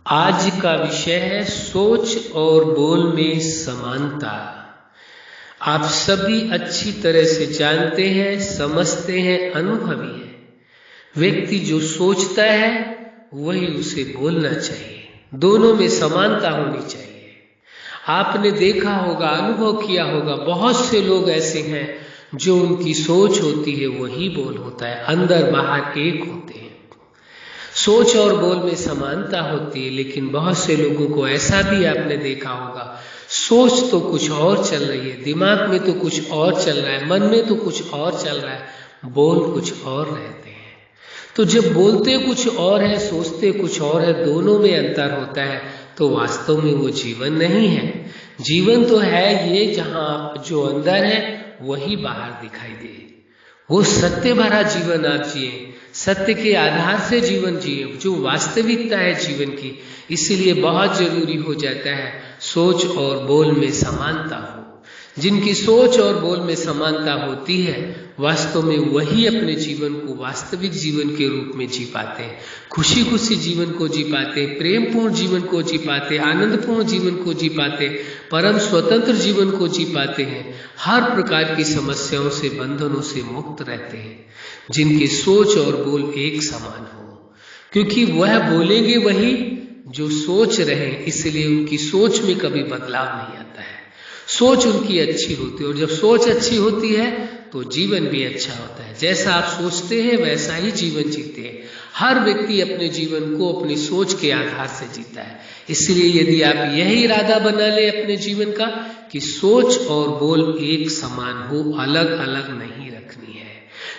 आज का विषय है सोच और बोल में समानता। आप सभी अच्छी तरह से जानते हैं, समझते हैं, अनुभवी हैं। व्यक्ति जो सोचता है वही उसे बोलना चाहिए, दोनों में समानता होनी चाहिए। आपने देखा होगा, अनुभव किया होगा, बहुत से लोग ऐसे हैं जो उनकी सोच होती है वही बोल होता है, अंदर बाहर एक होते हैं। सोच और बोल में समानता होती है, लेकिन बहुत से लोगों को ऐसा भी आपने देखा होगा, सोच तो कुछ और चल रही है, दिमाग में तो कुछ और चल रहा है, मन में तो कुछ और चल रहा है, बोल कुछ और रहते हैं। तो जब बोलते कुछ और है, सोचते कुछ और है, दोनों में अंतर होता है, तो वास्तव में वो जीवन नहीं है। जीवन तो है ये जहाँ जो अंदर है वही बाहर दिखाई दे। वो सत्य भरा जीवन आप जिए, सत्य के आधार से जीवन जिए, जो वास्तविकता है जीवन की। इसीलिए बहुत जरूरी हो जाता है सोच और बोल में समानता हो। जिनकी सोच और बोल में समानता होती है, वास्तव में वही अपने जीवन को वास्तविक जीवन के रूप में जी पाते हैं, खुशी खुशी जीवन को जी पाते हैं, प्रेमपूर्ण जीवन को जी पाते हैं, आनंदपूर्ण जीवन को जी पाते हैं, परम स्वतंत्र जीवन को जी पाते हैं, हर प्रकार की समस्याओं से, बंधनों से मुक्त रहते हैं। जिनकी सोच और बोल एक समान हो, क्योंकि वह बोलेंगे वही जो सोच रहे, इसलिए उनकी सोच में कभी बदलाव नहीं आता है। सोच उनकी अच्छी होती है, और जब सोच अच्छी होती है तो जीवन भी अच्छा होता है। जैसा आप सोचते हैं वैसा ही जीवन जीते हैं। हर व्यक्ति अपने जीवन को अपनी सोच के आधार से जीता है। इसलिए यदि आप यही इरादा बना ले अपने जीवन का कि सोच और बोल एक समान हो, अलग अलग नहीं रखनी है।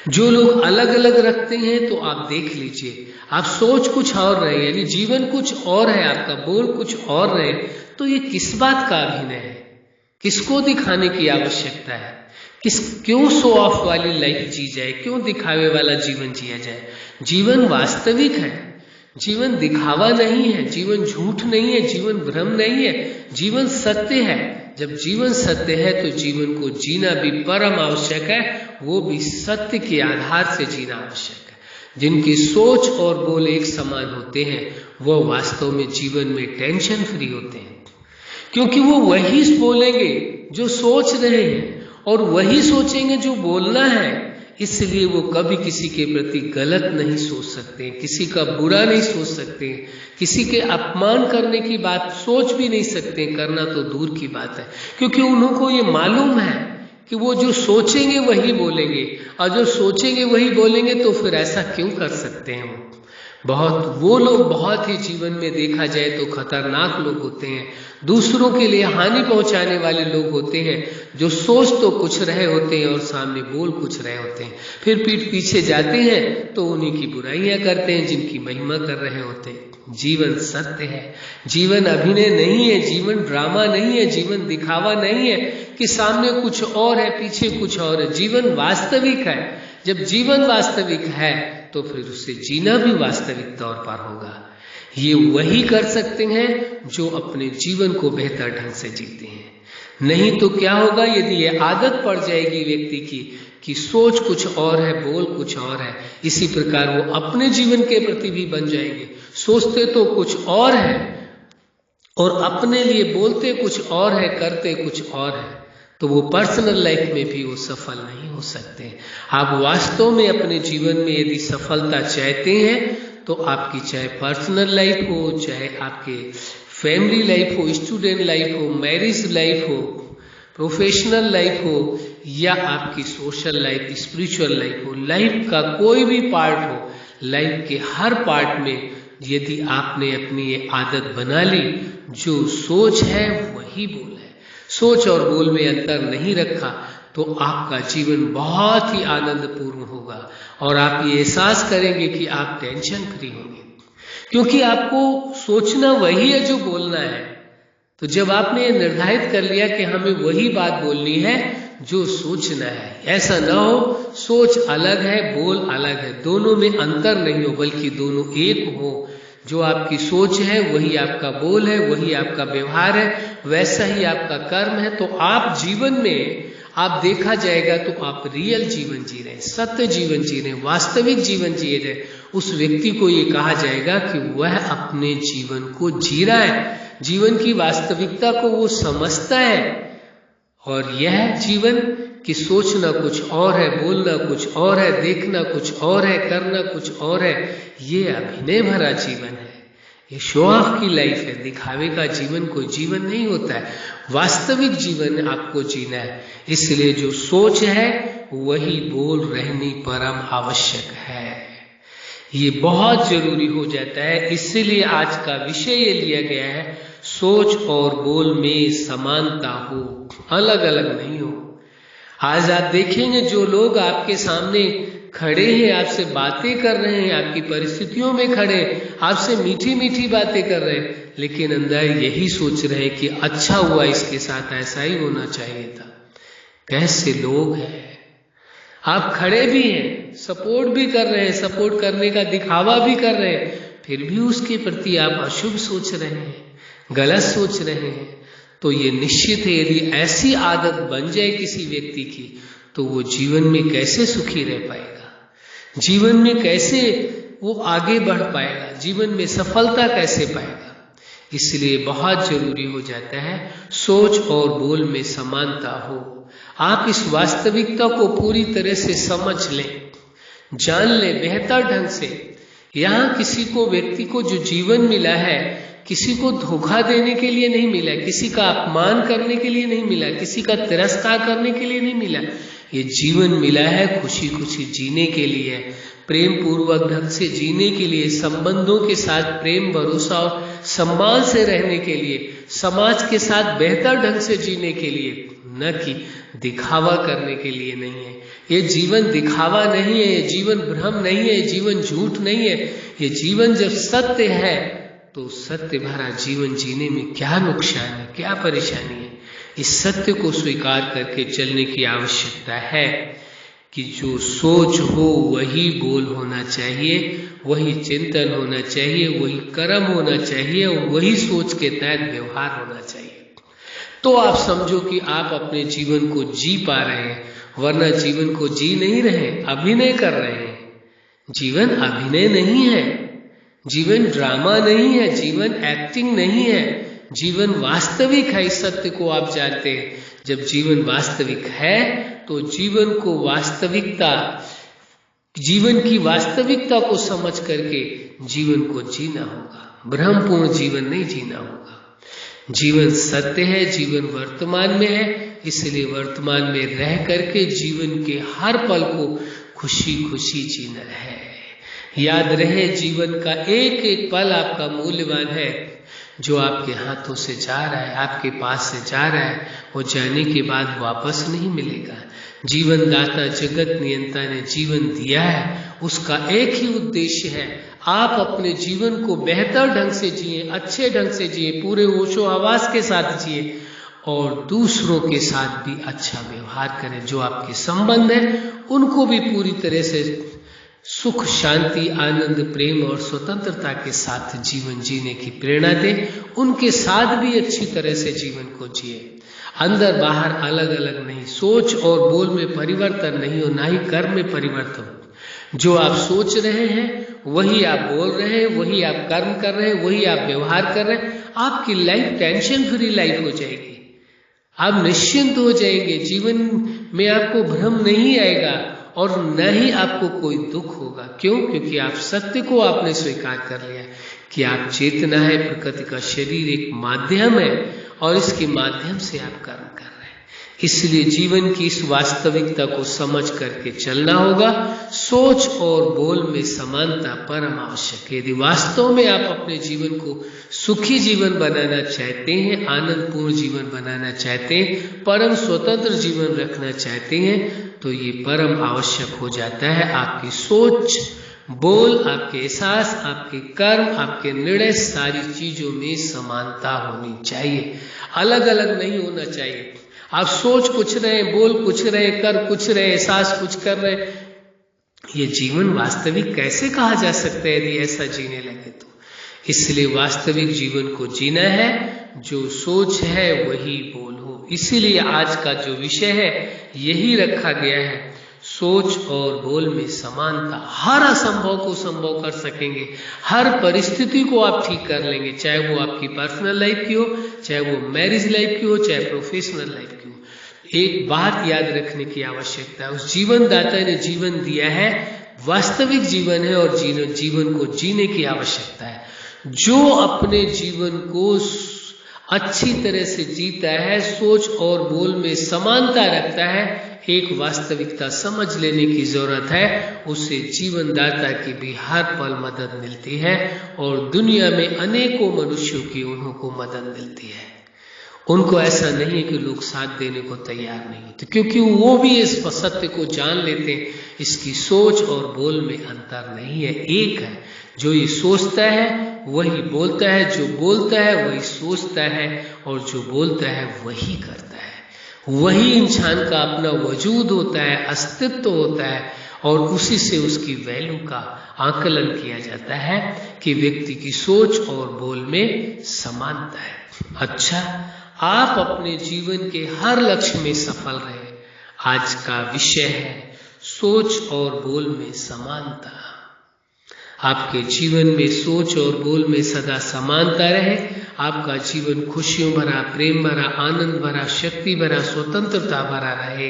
जो लोग अलग अलग रखते हैं तो आप देख लीजिए, आप सोच कुछ और रहे, यानी जीवन कुछ और है, आपका बोल कुछ और रहे, तो ये किस बात का अभिनय है? किसको दिखाने की आवश्यकता है? क्यों शो ऑफ वाली लाइफ जी जाए, क्यों दिखावे वाला जीवन जिया जाए? जीवन वास्तविक है, जीवन दिखावा नहीं है, जीवन झूठ नहीं है, जीवन भ्रम नहीं है, जीवन सत्य है। जब जीवन सत्य है तो जीवन को जीना भी परम आवश्यक है, वो भी सत्य के आधार से जीना आवश्यक है। जिनकी सोच और बोल एक समान होते हैं वह वास्तव में जीवन में टेंशन फ्री होते हैं, क्योंकि वो वही बोलेंगे जो सोच रहे हैं और वही सोचेंगे जो बोलना है। इसलिए वो कभी किसी के प्रति गलत नहीं सोच सकते, किसी का बुरा नहीं सोच सकते, किसी के अपमान करने की बात सोच भी नहीं सकते, करना तो दूर की बात है, क्योंकि उनको ये मालूम है कि वो जो सोचेंगे वही बोलेंगे, और जो सोचेंगे वही बोलेंगे, तो फिर ऐसा क्यों कर सकते हैं? वो लोग बहुत ही जीवन में देखा जाए तो खतरनाक लोग होते हैं, दूसरों के लिए हानि पहुंचाने वाले लोग होते हैं, जो सोच तो कुछ रहे होते हैं और सामने बोल कुछ रहे होते हैं, फिर पीठ पीछे जाते हैं तो उन्हीं की बुराइयां करते हैं जिनकी महिमा कर रहे होते हैं। जीवन सत्य है, जीवन अभिनय नहीं है, जीवन ड्रामा नहीं है, जीवन दिखावा नहीं है कि सामने कुछ और है पीछे कुछ और है। जीवन वास्तविक है। जब जीवन वास्तविक है तो फिर उसे जीना भी वास्तविक तौर पर होगा। ये वही कर सकते हैं जो अपने जीवन को बेहतर ढंग से जीते हैं। नहीं तो क्या होगा, यदि ये आदत पड़ जाएगी व्यक्ति की कि सोच कुछ और है, बोल कुछ और है, इसी प्रकार वो अपने जीवन के प्रति भी बन जाएंगे। सोचते तो कुछ और है और अपने लिए बोलते कुछ और है, करते कुछ और है, तो वो पर्सनल लाइफ में भी वो सफल नहीं हो सकते। आप वास्तव में अपने जीवन में यदि सफलता चाहते हैं तो आपकी चाहे पर्सनल लाइफ हो, चाहे आपके फैमिली लाइफ हो, स्टूडेंट लाइफ हो, मैरिज लाइफ हो, प्रोफेशनल लाइफ हो, या आपकी सोशल लाइफ, स्पिरिचुअल लाइफ हो, लाइफ का कोई भी पार्ट हो, लाइफ के हर पार्ट में यदि आपने अपनी ये आदत बना ली, जो सोच है वही बोल है, सोच और बोल में अंतर नहीं रखा, तो आपका जीवन बहुत ही आनंदपूर्ण होगा और आप ये एहसास करेंगे कि आप टेंशन फ्री होंगे, क्योंकि आपको सोचना वही है जो बोलना है। तो जब आपने ये निर्धारित कर लिया कि हमें वही बात बोलनी है जो सोचना है, ऐसा ना हो सोच अलग है, बोल अलग है, दोनों में अंतर नहीं हो, बल्कि दोनों एक हो। जो आपकी सोच है वही आपका बोल है, वही आपका व्यवहार है, वैसा ही आपका कर्म है। तो आप जीवन में आप देखा जाएगा तो आप रियल जीवन जी रहे हैं, सत्य जीवन जी रहे हैं, वास्तविक जीवन जी रहे हैं, उस व्यक्ति को ये कहा जाएगा कि वह अपने जीवन को जी रहा है, जीवन की वास्तविकता को वो समझता है। और यह जीवन कि सोचना कुछ और है, बोलना कुछ और है, देखना कुछ और है, करना कुछ और है, ये अभिनय भरा जीवन है, ये शो ऑफ की लाइफ है। दिखावे का जीवन कोई जीवन नहीं होता है, वास्तविक जीवन आपको जीना है। इसलिए जो सोच है वही बोल रहनी परम आवश्यक है, ये बहुत जरूरी हो जाता है। इसलिए आज का विषय ये लिया गया है, सोच और बोल में समानता हो, अलग अलग नहीं हो। आज आप देखेंगे जो लोग आपके सामने खड़े हैं, आपसे बातें कर रहे हैं, आपकी परिस्थितियों में खड़े हैं, आपसे मीठी मीठी बातें कर रहे हैं, लेकिन अंदर यही सोच रहे हैं कि अच्छा हुआ इसके साथ ऐसा ही होना चाहिए था। कैसे लोग हैं, आप खड़े भी हैं, सपोर्ट भी कर रहे हैं, सपोर्ट करने का दिखावा भी कर रहे हैं, फिर भी उसके प्रति आप अशुभ सोच रहे हैं, गलत सोच रहे हैं। तो ये निश्चित है, यदि ऐसी आदत बन जाए किसी व्यक्ति की तो वो जीवन में कैसे सुखी रह पाएगा, जीवन में कैसे वो आगे बढ़ पाएगा, जीवन में सफलता कैसे पाएगा। इसलिए बहुत जरूरी हो जाता है सोच और बोल में समानता हो। आप इस वास्तविकता को पूरी तरह से समझ लें, जान लें बेहतर ढंग से। यहाँ किसी को, व्यक्ति को जो जीवन मिला है, किसी को धोखा देने के लिए नहीं मिला, किसी का अपमान करने के लिए नहीं मिला, किसी का तिरस्कार करने के लिए नहीं मिला। ये जीवन मिला है खुशी खुशी जीने के लिए, प्रेम पूर्वक ढंग से जीने के लिए, संबंधों के साथ प्रेम, भरोसा और सम्मान से रहने के लिए, समाज के साथ बेहतर ढंग से जीने के लिए, न कि दिखावा करने के लिए नहीं है। ये जीवन दिखावा नहीं है, ये जीवन भ्रम नहीं है, ये जीवन झूठ नहीं है। ये जीवन जब सत्य है तो सत्य भरा जीवन जीने में क्या नुकसान है, क्या परेशानी है। इस सत्य को स्वीकार करके चलने की आवश्यकता है कि जो सोच हो वही बोल होना चाहिए, वही चिंतन होना चाहिए, वही कर्म होना चाहिए, और वही सोच के तहत व्यवहार होना चाहिए। तो आप समझो कि आप अपने जीवन को जी पा रहे हैं, वरना जीवन को जी नहीं रहे, अभिनय कर रहे हैं। जीवन अभिनय नहीं है, जीवन ड्रामा नहीं है, जीवन एक्टिंग नहीं है, जीवन वास्तविक है। इस सत्य को आप जानते हैं। जब जीवन वास्तविक है तो जीवन को वास्तविकता, जीवन की वास्तविकता को समझ करके जीवन को जीना होगा, भ्रमपूर्ण जीवन नहीं जीना होगा। जीवन सत्य है, जीवन वर्तमान में है, इसलिए वर्तमान में रह करके जीवन के हर पल को खुशी खुशी जीना है। याद रहे, जीवन का एक एक पल आपका मूल्यवान है। जो आपके हाथों से जा रहा है, आपके पास से जा रहा है, वो जाने के बाद वापस नहीं मिलेगा। जीवन दाता जगत नियंता ने जीवन दिया है, उसका एक ही उद्देश्य है, आप अपने जीवन को बेहतर ढंग से जिए, अच्छे ढंग से जिए, पूरे होशो हवास के साथ जिए, और दूसरों के साथ भी अच्छा व्यवहार करें। जो आपके संबंध है उनको भी पूरी तरह से सुख, शांति, आनंद, प्रेम और स्वतंत्रता के साथ जीवन जीने की प्रेरणा दें। उनके साथ भी अच्छी तरह से जीवन को जिए, अंदर बाहर अलग अलग नहीं। सोच और बोल में परिवर्तन नहीं हो, ना ही कर्म में परिवर्तन हो। जो आप सोच रहे हैं वही आप बोल रहे हैं, वही आप कर्म कर रहे हैं, वही आप व्यवहार कर रहे हैं। आपकी लाइफ टेंशन फ्री लाइफ हो जाएगी, आप निश्चिंत हो जाएंगे। जीवन में आपको भ्रम नहीं आएगा और न ही आपको कोई दुख होगा। क्यों? क्योंकि आप सत्य को आपने स्वीकार कर लिया कि आप चेतना है, प्रकृति का शरीर एक माध्यम है और इसके माध्यम से आप कर्म कर रहे हैं। इसलिए जीवन की इस वास्तविकता को समझ करके चलना होगा। सोच और बोल में समानता परम आवश्यक है। यदि वास्तव में आप अपने जीवन को सुखी जीवन बनाना चाहते हैं, आनंदपूर्ण जीवन बनाना चाहते हैं, परम स्वतंत्र जीवन रखना चाहते हैं, तो ये परम आवश्यक हो जाता है आपकी सोच, बोल, आपके एहसास, आपके कर्म, आपके निर्णय, सारी चीजों में समानता होनी चाहिए, अलग अलग नहीं होना चाहिए। आप सोच कुछ रहे, बोल कुछ रहे, कर कुछ रहे, एहसास कुछ कर रहे, ये जीवन वास्तविक कैसे कहा जा सकता है यदि ऐसा जीने लगे तो। इसलिए वास्तविक जीवन को जीना है, जो सोच है वही बोल हो, इसीलिए आज का जो विषय है यही रखा गया है, सोच और बोल में समानता। हर असंभव को संभव कर सकेंगे, हर परिस्थिति को आप ठीक कर लेंगे, चाहे वो आपकी पर्सनल लाइफ की हो, चाहे वो मैरिज लाइफ की हो, चाहे प्रोफेशनल लाइफ की हो। एक बात याद रखने की आवश्यकता है, उस जीवन दाता ने जीवन दिया है, वास्तविक जीवन है और जीवन को जीने की आवश्यकता है। जो अपने जीवन को अच्छी तरह से जीता है, सोच और बोल में समानता रखता है, एक वास्तविकता समझ लेने की जरूरत है, उसे जीवन दाता की भी हर पल मदद मिलती है और दुनिया में अनेकों मनुष्यों की उनको मदद मिलती है। उनको ऐसा नहीं है कि लोग साथ देने को तैयार नहीं होते, क्योंकि वो भी इस सत्य को जान लेते हैं, इसकी सोच और बोल में अंतर नहीं है, एक है। जो ये सोचता है वही बोलता है, जो बोलता है वही सोचता है और जो बोलता है वही करता है। वही इंसान का अपना वजूद होता है, अस्तित्व होता है और उसी से उसकी वैल्यू का आकलन किया जाता है कि व्यक्ति की सोच और बोल में समानता है। अच्छा, आप अपने जीवन के हर लक्ष्य में सफल रहे। आज का विषय है सोच और बोल में समानता। आपके जीवन में सोच और बोल में सदा समानता रहे, आपका जीवन खुशियों भरा, प्रेम भरा, आनंद भरा, शक्ति भरा, स्वतंत्रता भरा रहे।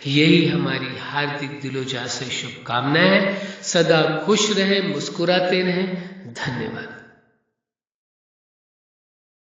यही हमारी हार्दिक दिलोजा से शुभकामनाएं है। सदा खुश रहें, मुस्कुराते रहें। धन्यवाद।